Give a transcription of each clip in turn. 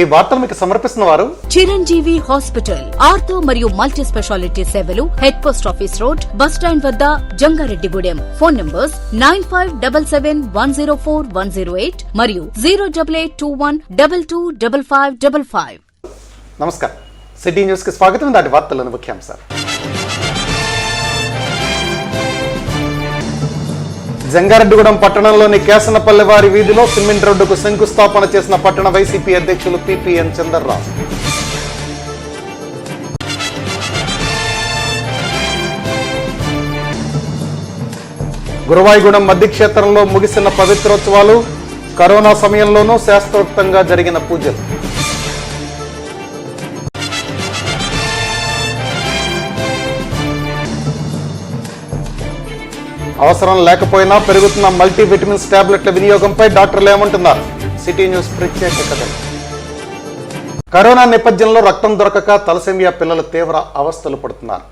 ఈ వార్తలు మీకు సమర్పిస్తున్న వారు చిరంజీవి హాస్పిటల్, ఆర్థో మరియు మల్టీ స్పెషాలిటీ సేవలు, head post office road, bus stand వద్ద, జంగారెడ్డిగూడెం. ఫోన్ నంబర్స్ 9577710410 మరియు 08821225555. నమస్కారం. సిటీ న్యూస్ కి స్వాగతం. దాటి వార్తలను ముఖ్యాంశాలు. జంగారెడ్డిగూడెం పట్టణంలోని కేసనపల్లి వారి వీధిలో సిమెంట్ రోడ్డుకు శంకుస్థాపన చేసిన పట్టణ వైసీపీ అధ్యక్షులు పిపిఎన్ చంద్రరావు. గురువాయిగూడెం మధ్యక్షేత్రంలో ముగిసిన పవిత్రోత్సవాలు, కరోనా సమయంలోనూ శాస్త్రోక్తంగా జరిగిన పూజలు. అవసరం లేకపోయినా పెరుగుతున్న మల్టీవిటమిన్స్ టాబ్లెట్ల వినియోగంపై డాక్టర్లు ఏమంటున్నారు? సిటీ న్యూస్ ప్రత్యేక కథనం. కరోనా నేపథ్యంలో రక్తం దొరకక తలసేమియా పిల్లలు తీవ్ర అవస్థలు పడుతున్నారు.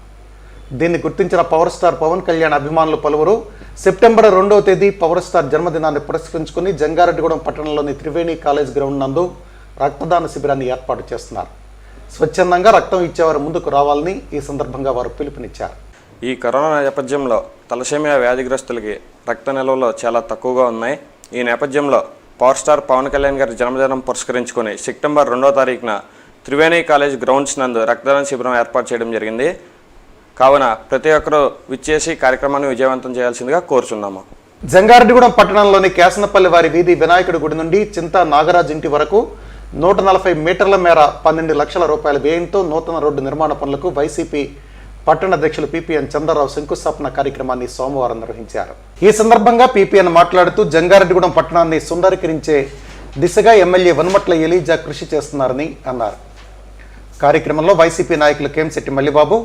దీన్ని గుర్తించిన పవర్ స్టార్ పవన్ కళ్యాణ్ అభిమానులు పలువురు సెప్టెంబర్ 2వ తేదీ పవర్ స్టార్ జన్మదినాన్ని పురస్కరించుకుని జంగారెడ్డిగూడెం పట్టణంలోని త్రివేణి కాలేజ్ గ్రౌండ్ నందు రక్తదాన శిబిరాన్ని ఏర్పాటు చేస్తున్నారు. స్వచ్ఛందంగా రక్తం ఇచ్చేవారు ముందుకు రావాలని ఈ సందర్భంగా వారు పిలుపునిచ్చారు. ఈ కరోనా నేపథ్యంలో తలసేమియా వ్యాధిగ్రస్తులకి రక్త నిల్వలు చాలా తక్కువగా ఉన్నాయి. ఈ నేపథ్యంలో పవర్ స్టార్ పవన్ కళ్యాణ్ గారి జన్మదినం పురస్కరించుకొని సెప్టెంబర్ 2వ తారీఖున త్రివేణి కాలేజ్ గ్రౌండ్స్ నందు రక్తదాన శిబిరం ఏర్పాటు చేయడం జరిగింది. కావున ప్రతి ఒక్కరూ విచ్చేసి కార్యక్రమాన్ని విజయవంతం చేయాల్సిందిగా కోరుచున్నాము. జంగారెడ్డిగూడెం పట్టణంలోని కేసనపల్లి వారి వీధి వినాయకుడి గుడి నుండి చింతా నాగరాజ్ ఇంటి వరకు 140 మీటర్ల మేర 12 లక్షల రూపాయల వ్యయంతో నూతన రోడ్డు నిర్మాణ పనులకు వైసీపీ పట్టణ అధ్యక్షులు పిపిఎన్ చంద్రరావు శంకుస్థాపన కార్యక్రమాన్ని సోమవారం నిర్వహించారు. ఈ సందర్భంగా పిపిఎన్ మాట్లాడుతూ జంగారెడ్డిగూడెం పట్టణాన్ని సుందరీకరించే దిశగా ఎమ్మెల్యే వనమట్ల ఎలీజా కృషి చేస్తున్నారని అన్నారు. కార్యక్రమంలో వైసీపీ నాయకులు కేంశెట్టి మల్లిబాబు,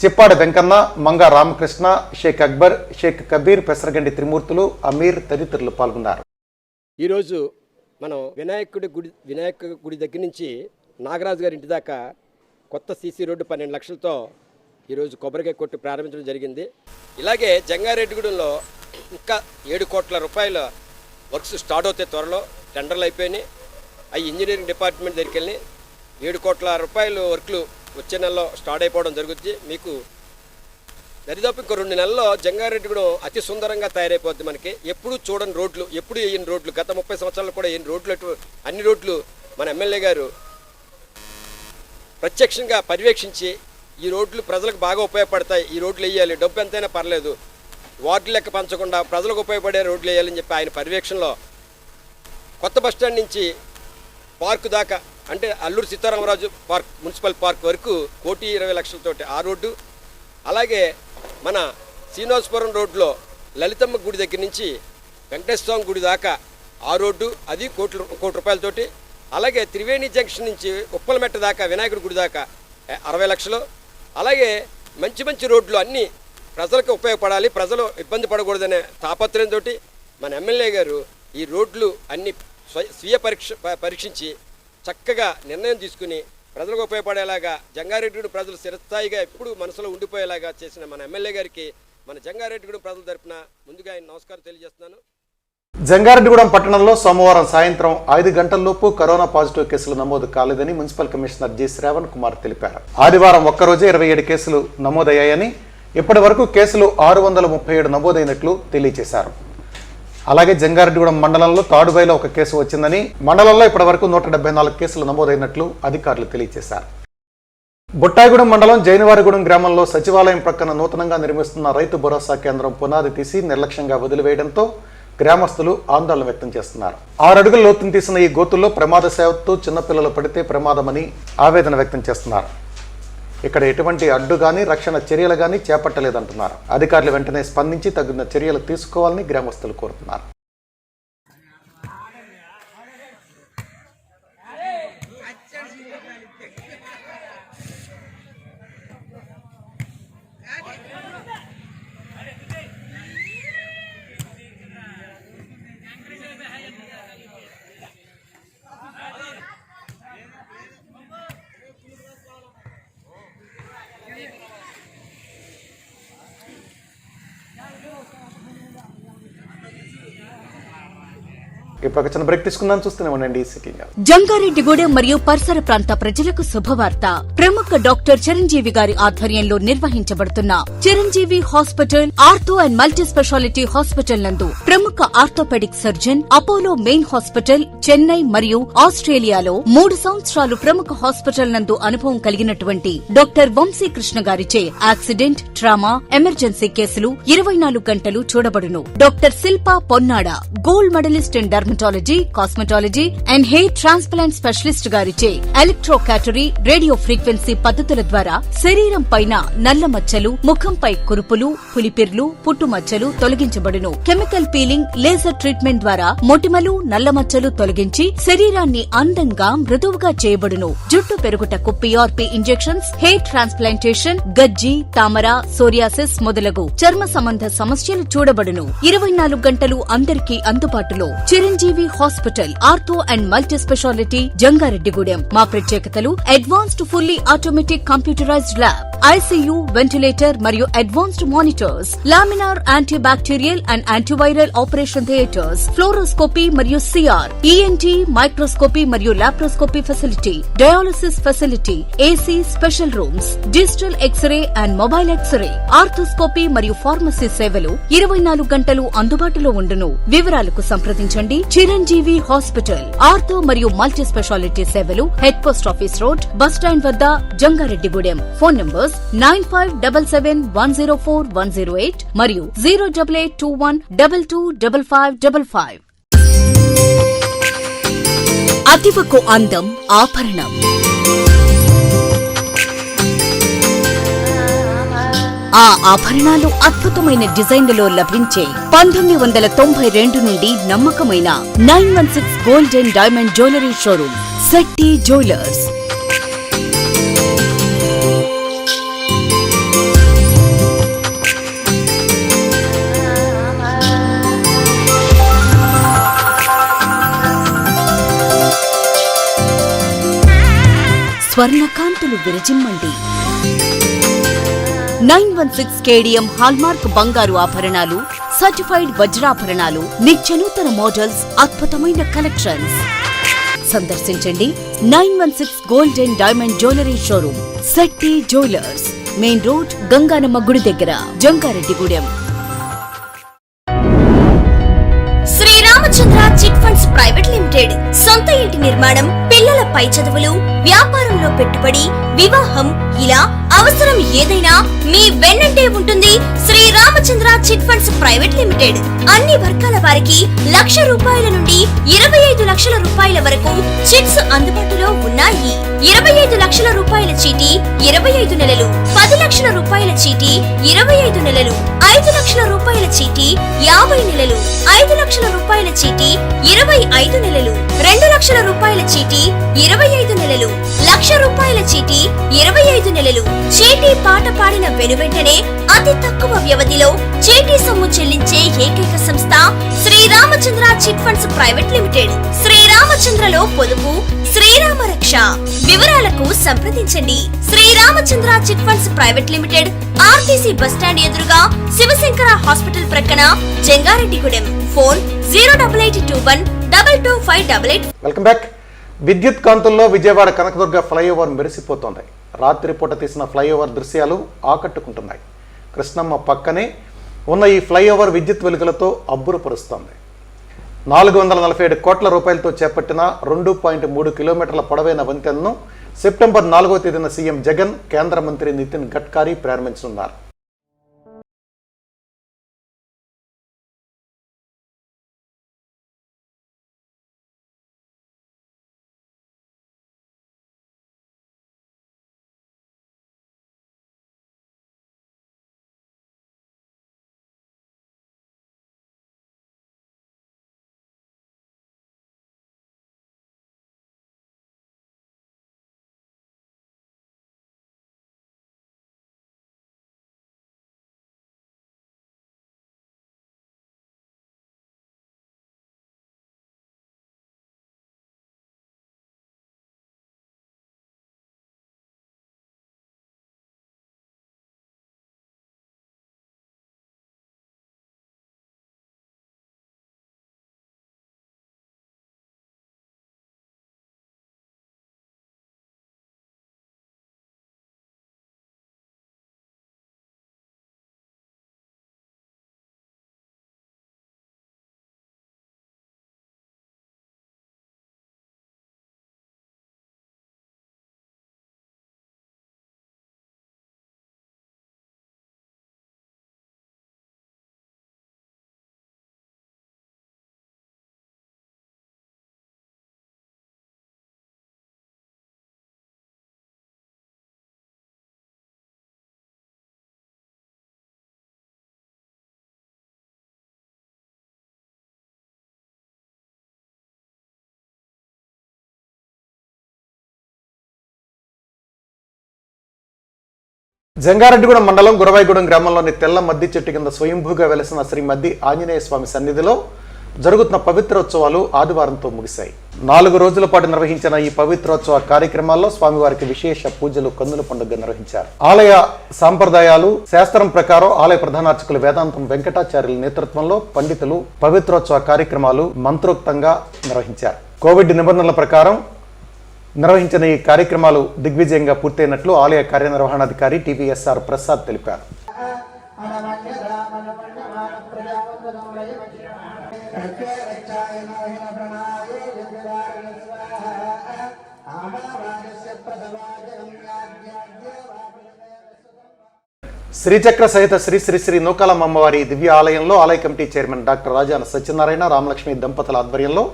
చిప్పాడ వెంకన్న, మంగా రామకృష్ణ, షేక్ అక్బర్, షేక్ కబీర్, పెసరగండి త్రిమూర్తులు, అమీర్ తదితరులు పాల్గొన్నారు. ఈరోజు మనం వినాయక గుడి దగ్గర నుంచి నాగరాజు గారి ఇంటి దాకా కొత్త సీసీ రోడ్డు 12 లక్షలతో ఈరోజు కొబ్బరికాయ కొట్టి ప్రారంభించడం జరిగింది. ఇలాగే జంగారెడ్డిగూడెంలో ఇంకా 7 కోట్ల రూపాయల వర్క్స్ స్టార్ట్ అవుతాయి. త్వరలో టెండర్లు అయిపోయినాయి. అవి ఇంజనీరింగ్ డిపార్ట్మెంట్ దగ్గరికి వెళ్ళి 7 కోట్ల రూపాయల వర్క్లు వచ్చే నెలలో స్టార్ట్ అయిపోవడం జరుగుతుంది. మీకు దరిదాపు ఇంకో 2 నెలల్లో జంగారెడ్డిగూడెం అతి సుందరంగా తయారైపోద్ది. మనకి ఎప్పుడు చూడని రోడ్లు, ఎప్పుడు వేయని రోడ్లు, గత 30 సంవత్సరాలు కూడా వేయని రోడ్లు, అన్ని రోడ్లు మన ఎమ్మెల్యే గారు ప్రత్యక్షంగా పర్యవేక్షించి ఈ రోడ్లు ప్రజలకు బాగా ఉపయోగపడతాయి, ఈ రోడ్లు వేయాలి, డబ్బు ఎంతైనా పర్లేదు, వార్డు లెక్క పంచకుండా ప్రజలకు ఉపయోగపడే రోడ్లు వేయాలని చెప్పి ఆయన పర్యవేక్షణలో కొత్త బస్టాండ్ నుంచి పార్కు దాకా, అంటే Alluri Sitaramaraju park, municipal park వరకు 1,20,00,000 ఆ రోడ్డు. అలాగే మన శ్రీనివాసపురం రోడ్లో లలితమ్మ గుడి దగ్గర నుంచి వెంకటేశ్వర స్వామి గుడి దాకా ఆ రోడ్డు, అది 1 కోటి రూపాయలతోటి. అలాగే త్రివేణి జంక్షన్ నుంచి ఉప్పలమెట్ట దాకా వినాయకుడి గుడి దాకా 60 లక్షలు. అలాగే మంచి మంచి రోడ్లు అన్నీ ప్రజలకు ఉపయోగపడాలి, ప్రజలు ఇబ్బంది పడకూడదనే తాపత్రయంతో మన ఎమ్మెల్యే గారు ఈ రోడ్లు అన్ని స్వీయ పరీక్షించి చక్కగా నిర్ణయం తీసుకుని ప్రజలకు ఉపయోగపడేలాగా జంగారెడ్డిగూడెం ప్రజలు చిరస్థాయిగా ఎప్పుడు మనసులో ఉండిపోయేలాగా చేసిన మన ఎమ్మెల్యే గారికి మన జంగారెడ్డిగూడెం ప్రజల తరపున ముందుగా ఆయన నమస్కారం తెలియజేస్తున్నాను. జంగారెడ్డిగూడెం పట్టణంలో సోమవారం సాయంత్రం 5 గంటల్లోపు కరోనా పాజిటివ్ కేసులు నమోదు కాలేదని municipal commissioner G Shravan Kumar తెలిపారు. ఆదివారం ఒక్కరోజే 27 కేసులు నమోదయ్యాయని, ఇప్పటి వరకు కేసులు 637 నమోదైనట్లు తెలియజేశారు. అలాగే జంగారెడ్డిగూడెం మండలంలో తాడుబైలో 1 కేసు వచ్చిందని, మండలంలో ఇప్పటి వరకు 174 కేసులు నమోదైనట్లు అధికారులు తెలియజేశారు. బుట్టాయిగూడెం మండలం జైనవారిగూడెం గ్రామంలో సచివాలయం ప్రక్కన నూతనంగా నిర్మిస్తున్న రైతు భరోసా కేంద్రం పునాది తీసి నిర్లక్ష్యంగా వదిలివేయడంతో గ్రామస్తులు ఆందోళన వ్యక్తం చేస్తున్నారు. 6 అడుగుల లోతును తీసిన ఈ గోతుల్లో ప్రమాదశావత్తు చిన్నపిల్లలు పడితే ప్రమాదమని ఆవేదన వ్యక్తం చేస్తున్నారు. ఇక్కడ ఎటువంటి అడ్డు గానీ రక్షణ చర్యలు గానీ చేపట్టలేదంటున్నారు. అధికారులు వెంటనే స్పందించి తగిన చర్యలు తీసుకోవాలని గ్రామస్తులు కోరుతున్నారు. ఇప్పుడు చిన్న బ్రేక్ తీసుకుందాం, చూస్తూనే ఉండండి సిటీ న్యూస్. జంగారెడ్డిగూడెం మరియు పరిసర ప్రాంత ప్రజలకు శుభవార్త. ప్రముఖ డాక్టర్ చిరంజీవి గారి ఆధ్వర్యంలో నిర్వహించబడుతున్న Chiranjeevi hospital ortho and multi speciality hospital నందు ప్రముఖ orthopaedic surgeon, Apollo main hospital Chennai మరియు ఆస్ట్రేలియాలో 3 సంవత్సరాలు ప్రముఖ హాస్పిటల్ నందు అనుభవం కలిగినటువంటి డాక్టర్ వంశీకృష్ణ గారిచే యాక్సిడెంట్, ట్రామా, ఎమర్జెన్సీ కేసులు 24 గంటలు చూడబడును. Doctor Shilpa Ponnada gold medalist in dermatology, cosmetology and hair transplant specialist గారిచే ఎలక్ట్రోకాటరీ, రేడియో ఫ్రీక్వెన్సీ పద్ధతుల ద్వారా శరీరం పైన నల్ల మచ్చలు, ముఖంపై కురుపులు, పులిపిర్లు, పుట్టుమచ్చలు తొలగించబడును. కెమికల్ పీలింగ్, లేజర్ ట్రీట్మెంట్ ద్వారా మొటిమలు, నల్ల మచ్చలు తొలగించి శరీరాన్ని అందంగా మృదువుగా చేయబడును. జుట్టు పెరుగుటకు పిఆర్పి ఇంజెక్షన్స్, హెయిర్ ట్రాన్స్ప్లాంటేషన్, గజ్జి, తామర, సోరియాసిస్ మొదలగు చర్మ సంబంధ సమస్యలు చూడబడును. 24 గంటలు అందరికీ అందుబాటులో. Chiranjeevi hospital ortho and multi speciality Jangareddygudem. మా ప్రత్యేకతలు: advanced fully automatic computerised lab, ICU, ventilator మరియు advanced monitors, laminar anti bacterial and antiviral operation theatres, fluoroscopy మరియు సిఆర్, ఈఎన్టీ, మైక్రోస్కోపీ మరియు laparoscopy facility, dialysis facility, AC special rooms, digital X ray and mobile X ray, arthroscopy మరియు pharmacy సేవలు 24 గంటలు అందుబాటులో ఉండును. వివరాలకు సంప్రదించండి. చిరంజీవి హాస్పిటల్ ఆర్థో మరియు మల్టీ స్పెషాలిటీ సేవలు head post office road, bus stand వద్ద, జంగారెడ్డిగూడెం. ఫోన్ నంబర్స్ 9577104108 మరియు 08821225555. అతివకు అందం ఆభరణం. ఆ ఆభరణాలు అద్భుతమైన డిజైన్లలో లభించే 1992 నుండి నమ్మకమైన 916 gold and diamond jewellery showroom Shetty jewellers. స్వర్ణకాంతులు విరజిమ్మండి. 916 కేడిఎం హాల్మార్క్ బంగారు ఆభరణాలు, సర్టిఫైడ్ వజ్రాభరణాలు, నిత్యనూతన మోడల్స్, అద్భుతమైన కలెక్షన్స్. సందర్శించండి 916 gold and diamond jewellery showroom Shetty jewellers, main road, Ganganamma గుడి దగ్గర, Jangareddygudem. Sriramachandra chit funds private limited. సొంత ఇంటి నిర్మాణం, పిల్లల పై చదువులు, వ్యాపారంలో పెట్టుబడి, వివాహం, ఇలా అవసరం ఏదైనా మీ వెన్నంటే ఉంటుంది Sriramachandra chit funds private limited. అన్ని వర్గాల వారికి ₹1,00,000 నుండి 25 లక్షల రూపాయల వరకు చిట్స్ అందుబాటులో ఉన్నాయి. 25 లక్షల రూపాయల చీటీ 25 నెలలు, 10 లక్షల రూపాయల చీటీ 25 నెలలు, 5 లక్షల రూపాయల చీటీ 50 నెలలు, 5 లక్షల రూపాయల చీటీ 25 నెలలు, 2 లక్షల రూపాయల చీటీ 25 నెలలు, ₹1,00,000 చీటీ 25 నెలలు. చీటీ పాట పాడిన వెనువెంటనే అతి తక్కువ వ్యవధిలో చీటీ సొమ్ము చెల్లించే ఏకైక సంస్థ Sriramachandra chit funds private limited. శ్రీరామచంద్రలో పొదుపు, శ్రీరామ రక్ష. వివరాలకు సంప్రదించండి. Sriramachandra chit funds private limited, RTC bus stand ఎదురుగా, శివశంకర హాస్పిటల్ ప్రక్కన, జంగారెడ్డిగూడెం. ఫోన్ 08821225588. Welcome back. విద్యుత్ కాంతుల్లో విజయవాడ కనకదుర్గ ఫ్లైఓవర్ మెరిసిపోతోంది. రాత్రిపూట తీసిన ఫ్లైఓవర్ దృశ్యాలు ఆకట్టుకుంటున్నాయి. కృష్ణమ్మ పక్కనే ఉన్న ఈ ఫ్లైఓవర్ విద్యుత్ వెలుగులతో అబ్బురపరుస్తోంది. 447 కోట్ల రూపాయలతో చేపట్టిన 2.3 కిలోమీటర్ల పొడవైన వంతెనను సెప్టెంబర్ 4వ తేదీన సీఎం జగన్, కేంద్ర మంత్రి నితిన్ గడ్కరీ ప్రారంభించనున్నారు. జంగారెడ్డిగూడెం మండలం గురవాయిగూడెం గ్రామంలోని తెల్ల మద్ది చెట్టు కింద స్వయంభూగా వెలసిన శ్రీ మద్ది ఆంజనేయ స్వామి సన్నిధిలో జరుగుతున్న పవిత్రోత్సవాలు ఆదివారంతో ముగిశాయి. 4 రోజుల పాటు నిర్వహించిన ఈ పవిత్రోత్సవ కార్యక్రమాల్లో స్వామివారికి విశేష పూజలు, కన్నుల పండుగ నిర్వహించారు. ఆలయ సాంప్రదాయాలు, శాస్త్రం ప్రకారం ఆలయ ప్రధానార్చకులు వేదాంతం వెంకటాచార్యుల నేతృత్వంలో పండితులు పవిత్రోత్సవ కార్యక్రమాలు మంత్రోక్తంగా నిర్వహించారు. కోవిడ్ నిబంధనల ప్రకారం నిర్వహించిన ఈ కార్యక్రమాలు దిగ్విజయంగా పూర్తయినట్లు ఆలయ కార్యనిర్వహణాధికారి టీవీఎస్ఆర్ ప్రసాద్ తెలిపారు. శ్రీచక్ర సహిత శ్రీ శ్రీ శ్రీ నూకాలమ్మ అమ్మవారి దివ్య ఆలయంలో ఆలయ committee chairman doctor Rajana Satyanarayana, Ramalakshmi దంపతుల ఆధ్వర్యంలో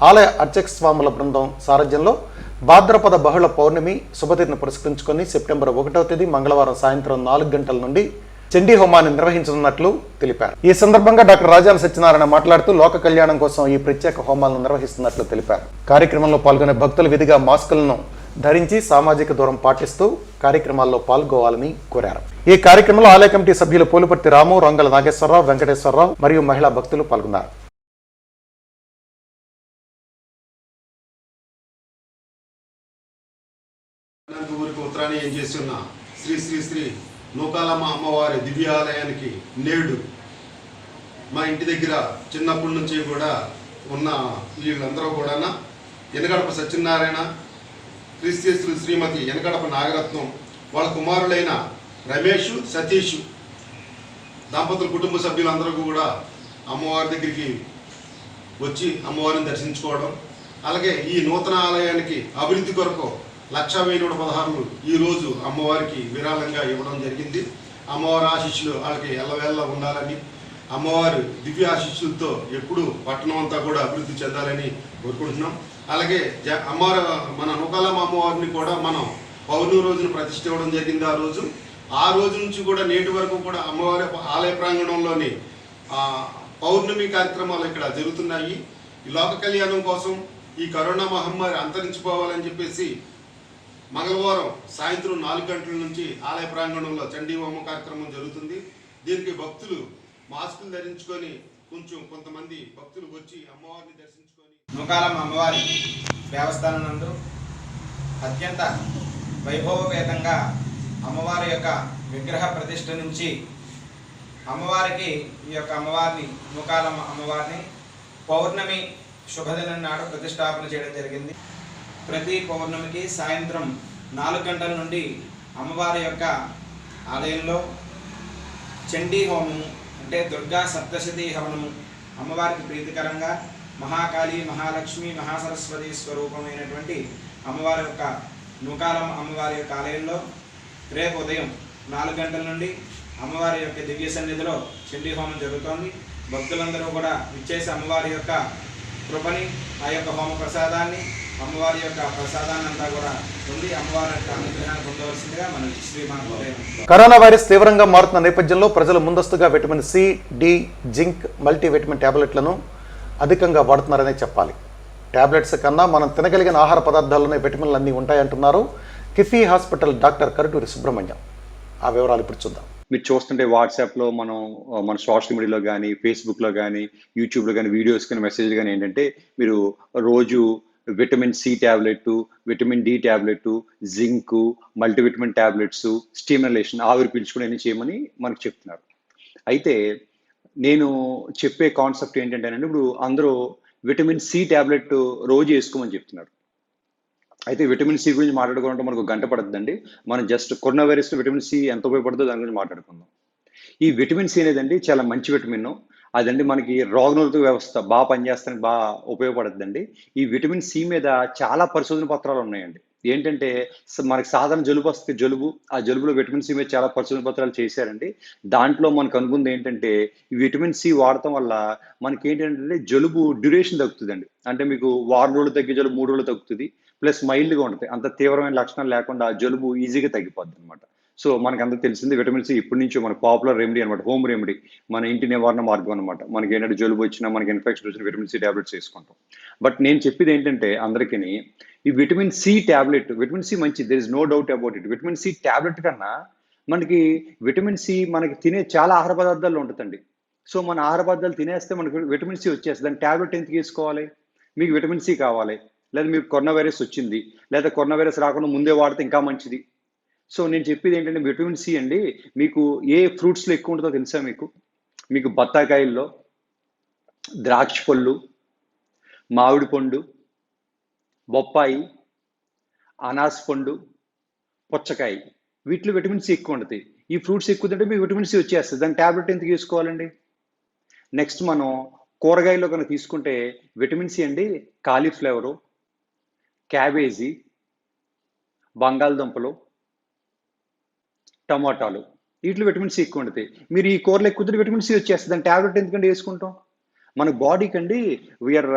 ఆలయ అర్చక స్వాముల బృందం సారథ్యంలో భాద్రపద బహుళ పౌర్ణమి శుభతిథిని పురస్కరించుకొని సెప్టెంబర్ 1వ తేదీ మంగళవారం సాయంత్రం 4 గంటల నుండి చండీ హోమాన్ని నిర్వహించనున్నట్లు తెలిపారు. ఈ సందర్భంగా డాక్టర్ రాజాన సత్యనారాయణ మాట్లాడుతూ లోక కళ్యాణం కోసం ఈ ప్రత్యేక హోమాలను నిర్వహిస్తున్నట్లు తెలిపారు. కార్యక్రమంలో పాల్గొనే భక్తులు విధిగా మాస్కులను ధరించి సామాజిక దూరం పాటిస్తూ కార్యక్రమాల్లో పాల్గొవాలని కోరారు. ఈ కార్యక్రమంలో ఆలయ కమిటీ సభ్యులు పోలుపర్తి రాము, రంగల నాగేశ్వరరావు, వెంకటేశ్వరరావు మరియు మహిళా భక్తులు పాల్గొన్నారు. ఊరికి ఉత్తరాన్ని ఏం చేస్తున్న శ్రీ శ్రీ శ్రీ నూకాలమ్మ అమ్మవారి దివ్యాలయానికి నేడు మా ఇంటి దగ్గర చిన్నప్పటి నుంచి కూడా ఉన్న వీళ్ళందరూ కూడా ఎనగడప సత్యనారాయణ, క్రీస్తు శ్రీమతి ఎనగడప నాగరత్నం, వాళ్ళ కుమారులైన రమేష్, సతీష్ దంపతుల కుటుంబ సభ్యులందరూ కూడా అమ్మవారి దగ్గరికి వచ్చి అమ్మవారిని దర్శించుకోవడం, అలాగే ఈ నూతన ఆలయానికి అభివృద్ధి కొరకు 1,116 ఈరోజు అమ్మవారికి విరాళంగా ఇవ్వడం జరిగింది. అమ్మవారి ఆశీస్సులు వాళ్ళకి ఎల్లవేళ్ళ ఉండాలని, అమ్మవారి దివ్య ఆశీస్సులతో ఎప్పుడు పట్టణం అంతా కూడా అభివృద్ధి చెందాలని కోరుకుంటున్నాం. అలాగే మన నూకాలమ్మ అమ్మవారిని కూడా మనం పౌర్ణమి రోజున ప్రతిష్ఠ ఇవ్వడం జరిగింది. ఆ రోజు నుంచి కూడా నేటి వరకు కూడా అమ్మవారి ఆలయ ప్రాంగణంలోని పౌర్ణమి కార్యక్రమాలు ఇక్కడ జరుగుతున్నాయి. ఈ లోక కళ్యాణం కోసం ఈ కరోనా మహమ్మారి అంతరించిపోవాలని చెప్పేసి మంగళవారం సాయంత్రం 4 గంటల నుంచి ఆలయ ప్రాంగణంలో చండీ హోమ కార్యక్రమం జరుగుతుంది. దీనికి భక్తులు మాస్కులు ధరించుకొని కొంతమంది భక్తులు వచ్చి అమ్మవారిని దర్శించుకొని నూకాలమ్మ అమ్మవారి దేవస్థానం నందు అత్యంత వైభవపేతంగా అమ్మవారి యొక్క విగ్రహ ప్రతిష్ఠ నుంచి అమ్మవారికి ఈ యొక్క అమ్మవారిని నూకాలమ్మ అమ్మవారిని పౌర్ణమి శుభదినం నాడు ప్రతిష్టాపన చేయడం జరిగింది. ప్రతి పౌర్ణమికి సాయంత్రం 4 గంటల నుండి అమ్మవారి యొక్క ఆలయంలో చండీ హోమము అంటే దుర్గా సప్తశతీ హవనము అమ్మవారికి ప్రీతికరంగా మహాకాళి, మహాలక్ష్మి, మహాసరస్వతి స్వరూపమైనటువంటి అమ్మవారి యొక్క నూకాలమ్మ అమ్మవారి యొక్క ఆలయంలో రేపు ఉదయం 4 గంటల నుండి అమ్మవారి యొక్క దివ్య సన్నిధిలో చండీ హోమం జరుగుతోంది. భక్తులందరూ కూడా విచ్చేసి అమ్మవారి యొక్క కృపని, ఆ యొక్క హోమ ప్రసాదాన్ని, అమ్మవారి యొక్క ప్రసాదాన్ని అంతా కూడా పొంది అమ్మవారి యొక్క అనుగ్రహాన్ని పొందవలసిందిగా మనం శ్రీమాన్. కరోనా వైరస్ తీవ్రంగా మారుతున్న నేపథ్యంలో ప్రజలు ముందస్తుగా vitamin C, D, zinc, multivitamin టాబ్లెట్లను అధికంగా వాడుతున్నారనే చెప్పాలి. టాబ్లెట్స్ కన్నా మనం తినగలిగిన ఆహార పదార్థాల్లోనే విటమిన్లు అన్నీ ఉంటాయంటున్నారు కిఫీ హాస్పిటల్ డాక్టర్ కరుటూరి సుబ్రహ్మణ్యం. ఆ వివరాలు ఇప్పుడు చూద్దాం. మీరు చూస్తుంటే వాట్సాప్లో మన సోషల్ మీడియాలో కానీ, ఫేస్బుక్లో కానీ, యూట్యూబ్లో కానీ వీడియోస్ కానీ, మెసేజ్లు కానీ ఏంటంటే మీరు రోజు vitamin C tablet, vitamin D tablet, zinc, multivitamin tablets, stimulation, ఆవిరి పీల్చుకుని అన్ని చేయమని మనకు చెప్తున్నారు. అయితే నేను చెప్పే కాన్సెప్ట్ ఏంటంటేనండి, ఇప్పుడు అందరూ విటమిన్ సి ట్యాబ్లెట్ రోజు వేసుకోమని చెప్తున్నారు. అయితే విటమిన్ సి గురించి మాట్లాడుకోవాలంటే మనకు 1 గంట పడుతుందండి. మనం జస్ట్ కరోనా వైరస్లో విటమిన్ సి ఎంత ఉపయోగపడుతుందో దాని గురించి మాట్లాడుకుందాం. ఈ విటమిన్ సి అనేదండి చాలా మంచి విటమిన్. అదండి మనకి రోగనిరోధక వ్యవస్థ బాగా పనిచేస్తానికి బాగా ఉపయోగపడుతుందండి. ఈ విటమిన్ సి మీద చాలా పరిశోధన పత్రాలు ఉన్నాయండి. ఏంటంటే మనకి సాధారణ జలుబు వస్తే ఆ జలుబులో విటమిన్ సి మీద చాలా పరిశోధన పత్రాలు చేశారండి. దాంట్లో మనకు అనుకుంది ఏంటంటే ఈ విటమిన్ సి వాడటం వల్ల మనకి ఏంటంటే జలుబు డ్యూరేషన్ తగ్గుతుందండి. అంటే మీకు 6 రోజులు తగ్గే జలుబు 3 రోజులు తగ్గుతుంది. ప్లస్ మైల్డ్గా ఉంటుంది. అంత తీవ్రమైన లక్షణాలు లేకుండా జలుబు ఈజీగా తగ్గిపోద్ది అనమాట. సో మనకు అందరూ తెలిసింది విటమిన్ సి ఇప్పటి నుంచి మన పాపులర్ రెమెడీ అనమాట, హోమ్ రెమెడీ, మన ఇంటి నివారణ మార్గం అనమాట. మనకి ఏంటంటే జలుబు వచ్చినా, మనకి ఇన్ఫెక్షన్ వచ్చిన విటమిన్ సి ట్యాబ్లెట్స్ వేసుకుంటాం. బట్ నేను చెప్పేది ఏంటంటే అందరికీ ఈ vitamin C tablet, vitamin C మంచిది, there is no doubt about it. Vitamin C tablet కన్నా మనకి విటమిన్ సి మనకి తినే చాలా ఆహార పదార్థాల్లో ఉంటుందండి. సో మన ఆహార పదార్థాలు తినేస్తే మనకి విటమిన్ సి వచ్చేస్తుంది. దాని ట్యాబ్లెట్ ఎందుకు తీసుకోవాలి? మీకు విటమిన్ సి కావాలి, లేదా మీకు కరోనా వైరస్ వచ్చింది, లేదా కరోనా వైరస్ రాకుండా ముందే వాడితే ఇంకా మంచిది. సో నేను చెప్పేది ఏంటంటే విటమిన్ సి అండి మీకు ఏ ఫ్రూట్స్లో ఎక్కువ ఉంటుందో తెలుసా మీకు? మీకు బత్తాకాయల్లో, ద్రాక్ష పళ్ళు, మామిడి పండు, బొప్పాయి, అనాస పండు, పుచ్చకాయ, వీటిలో విటమిన్ సి ఎక్కువ ఉంటుంది. ఈ ఫ్రూట్స్ ఎక్కువ తింటే మీకు విటమిన్ సి వచ్చేస్తుంది. దాని ట్యాబ్లెట్ ఎందుకు తీసుకోవాలండి? నెక్స్ట్ మనం కూరగాయల్లో కనుక తీసుకుంటే విటమిన్ సి అండి కాలీఫ్లవరు, క్యాబేజీ, బంగాళదుంపలు, టమాటాలు, వీటిలో విటమిన్ సి ఎక్కువ ఉంటుంది. మీరు ఈ కూరలు ఎక్కువ తింటే విటమిన్ సి వచ్చేస్తుంది. దాని ట్యాబ్లెట్ ఎందుకంటే వేసుకుంటాం? మన బాడీకి అండి వీఆర్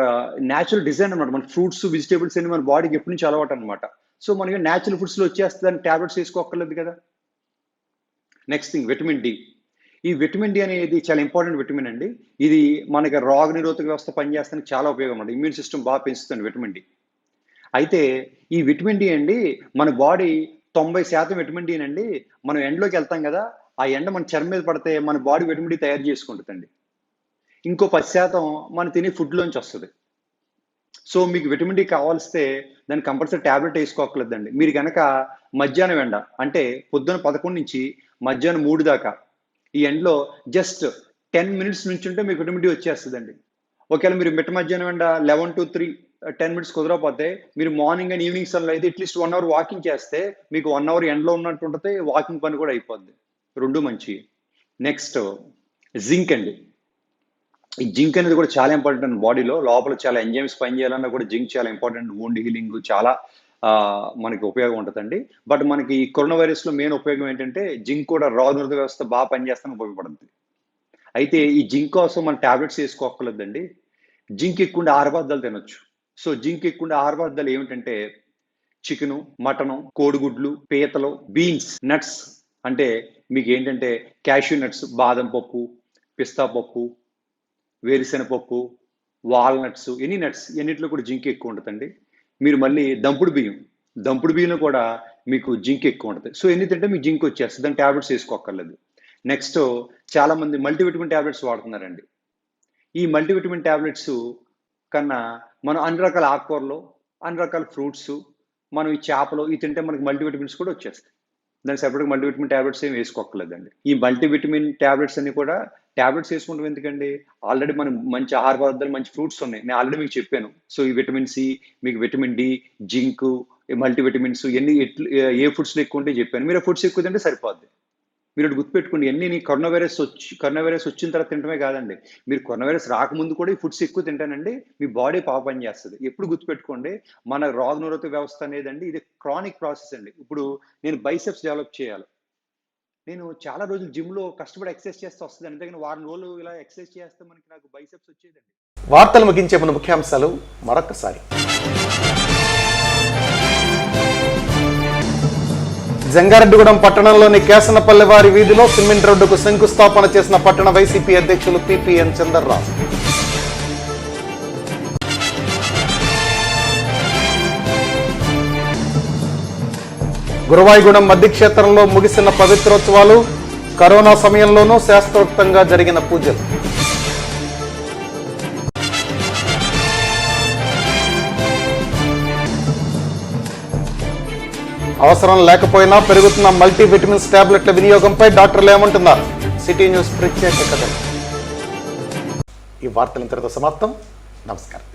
న్యాచురల్ డిజైన్ అనమాట. మన ఫ్రూట్స్ వెజిటేబుల్స్ అన్ని మన బాడీకి ఎప్పటి నుంచి అలవాటు అనమాట. సో మనకి న్యాచురల్ ఫుడ్స్లో వచ్చేస్తుందని ట్యాబ్లెట్స్ వేసుకోక్కర్లేదు కదా. Next thing vitamin D. ఈ విటమిన్ డి అనేది చాలా ఇంపార్టెంట్ విటమిన్ అండి. ఇది మనకి రోగ నిరోధక వ్యవస్థ పనిచేస్తానికి చాలా ఉపయోగం ఉంటుంది. ఇమ్యూన్ సిస్టమ్ బాగా పెంచుతుంది విటమిన్ డి. అయితే ఈ విటమిన్ డి అండి మన బాడీ 90% విటమిన్ డి అండి మనం ఎండలోకి వెళ్తాం కదా, ఆ ఎండ మన చర్మం మీద పడితే మన బాడీ విటమిన్ డి తయారు చేసుకుంటుందండి. ఇంకో 10% మనం తినే ఫుడ్లోంచి వస్తుంది. సో మీకు విటమిన్ డి కావాల్స్తే దాన్ని కంపల్సరీ ట్యాబ్లెట్ వేసుకోకలేదండి. మీరు కనుక మధ్యాహ్నం ఎండ అంటే పొద్దున 11 నుంచి మధ్యాహ్నం 3 దాకా ఈ ఎండలో జస్ట్ 10 మినిట్స్ నుంచి ఉంటే మీకు విటమిన్ డి వచ్చేస్తుందండి. ఒకవేళ మీరు మిట్ట మధ్యాహ్నం ఎండ 11 to 3 10 మినిట్స్ కుదరకపోతే మీరు మార్నింగ్ అండ్ ఈవినింగ్ సన్లో అయితే అట్లీస్ట్ 1 అవర్ వాకింగ్ చేస్తే మీకు 1 అవర్ ఎండలో ఉన్నట్టు ఉంటుంది, వాకింగ్ పని కూడా అయిపోద్ది. రెండు మంచి. నెక్స్ట్ జింక్ అండి. ఈ జింక్ అనేది కూడా చాలా ఇంపార్టెంట్ బాడీలో. లోపల చాలా ఎంజైమ్స్ పనిచేయాలన్నా కూడా జింక్ చాలా ఇంపార్టెంట్. వూండ్ హీలింగ్ చాలా మనకి ఉపయోగం ఉంటుందండి. బట్ మనకి ఈ కరోనా వైరస్లో మెయిన్ ఉపయోగం ఏంటంటే జింక్ కూడా రోగనిరోధక వ్యవస్థ బాగా పనిచేస్తానికి ఉపయోగపడుతుంది. అయితే ఈ జింక్ కోసం మనం ట్యాబ్లెట్స్ వేసుకోకర్లేదండి. జింక్ ఎక్కువ ఆహార పదార్థాలు తినొచ్చు. సో జింక్ ఎక్కువ ఆహార పదార్థాలు ఏమిటంటే చికెను, మటను, కోడిగుడ్లు, పీతలు, బీన్స్, నట్స్ అంటే మీకు ఏంటంటే క్యాష్యూ నట్స్, బాదం పప్పు, పిస్తా పప్పు, వేరుశెనగపప్పు, వాల్నట్స్, ఎనీ నట్స్ ఎన్నిట్లో కూడా జింక్ ఎక్కువ ఉంటుందండి. మీరు మళ్ళీ దంపుడు బియ్యంలో కూడా మీకు జింక్ ఎక్కువ ఉంటుంది. సో ఎన్ని తింటే మీకు జింక్ వచ్చేస్తుంది. దాని ట్యాబ్లెట్స్ వేసుకోక్కర్లేదు. నెక్స్ట్ చాలా మంది మల్టీవిటమిన్ ట్యాబ్లెట్స్ వాడుతున్నారండి. ఈ మల్టీవిటమిన్ ట్యాబ్లెట్స్ కన్నా మనం అన్ని రకాల ఆకుకూరలు, అన్ని రకాల ఫ్రూట్స్, మనం ఈ చేపలు ఇవి తింటే మనకి మల్టీవిటమిన్స్ కూడా వచ్చేస్తాయి. దానికి సెపరేట్గా మల్టీవిటమిన్ ట్యాబ్లెట్స్ ఏమి వేసుకోక్కర్లేదండి. ఈ మల్టీవిటమిన్ ట్యాబ్లెట్స్ అన్ని కూడా ట్యాబ్లెట్స్ వేసుకుంటాం ఎందుకండి? ఆల్రెడీ మనం మంచి ఆహార పదార్థాలు, మంచి ఫ్రూట్స్ ఉన్నాయి. నేను ఆల్రెడీ మీకు చెప్పాను. సో ఈ విటమిన్ సి, మీకు విటమిన్ డి, జింక్, మల్టీవిటమిన్స్ ఎన్ని ఏ ఫుడ్స్లో ఎక్కువ ఉంటే చెప్పాను. మీరు ఆ ఫుడ్స్ ఎక్కువ తింటే సరిపోద్ది. మీరు ఒకటి గుర్తుపెట్టుకోండి, ఎన్ని కరోనా వైరస్ వచ్చిన తర్వాత తింటమే కాదండి, మీరు కరోనా వైరస్ రాకముందు కూడా ఈ ఫుడ్స్ ఎక్కువ తింటానండి మీ బాడీ పని చేస్తుంది. ఎప్పుడు గుర్తుపెట్టుకోండి, మన రోగ నిరోధక వ్యవస్థ అనేదండి ఇది క్రానిక్ ప్రాసెస్ అండి. ఇప్పుడు నేను బైసెప్స్ డెవలప్ చేయాలి, నేను చాలా రోజులు జిమ్లో కష్టపడి ఎక్సర్సైజ్ చేస్తే వస్తుంది. అంతేగాని వారం రోజులు ఇలా ఎక్సర్సైజ్ చేస్తే మనకి నాకు బైసెప్స్ వచ్చేదండి. వార్తలు ముగించే ముందు ముఖ్యాంశాలు మరొకసారి. జంగారెడ్డిగూడెం పట్టణంలోని కేసనపల్లి వారి వీధిలో సిమెంట్ రోడ్డుకు శంకుస్థాపన చేసిన పట్టణ వైసీపీ అధ్యక్షులు పిపిఎన్ చంద్రరావు. గురువాయిగూడెం మధ్య క్షేత్రంలో ముగిసిన పవిత్రోత్సవాలు, కరోనా సమయంలోనూ శాస్త్రోక్తంగా జరిగిన పూజలు. అవసరం లేకపోయినా పెరుగుతున్న మల్టీవిటమిన్స్ టాబ్లెట్ల వినియోగంపై డాక్టర్లు ఏమంటున్నారు? సిటీ న్యూస్ ప్రత్యేక కథనం. ఈ వార్తలు ఇంతటితో సమాప్తం. నమస్కారం.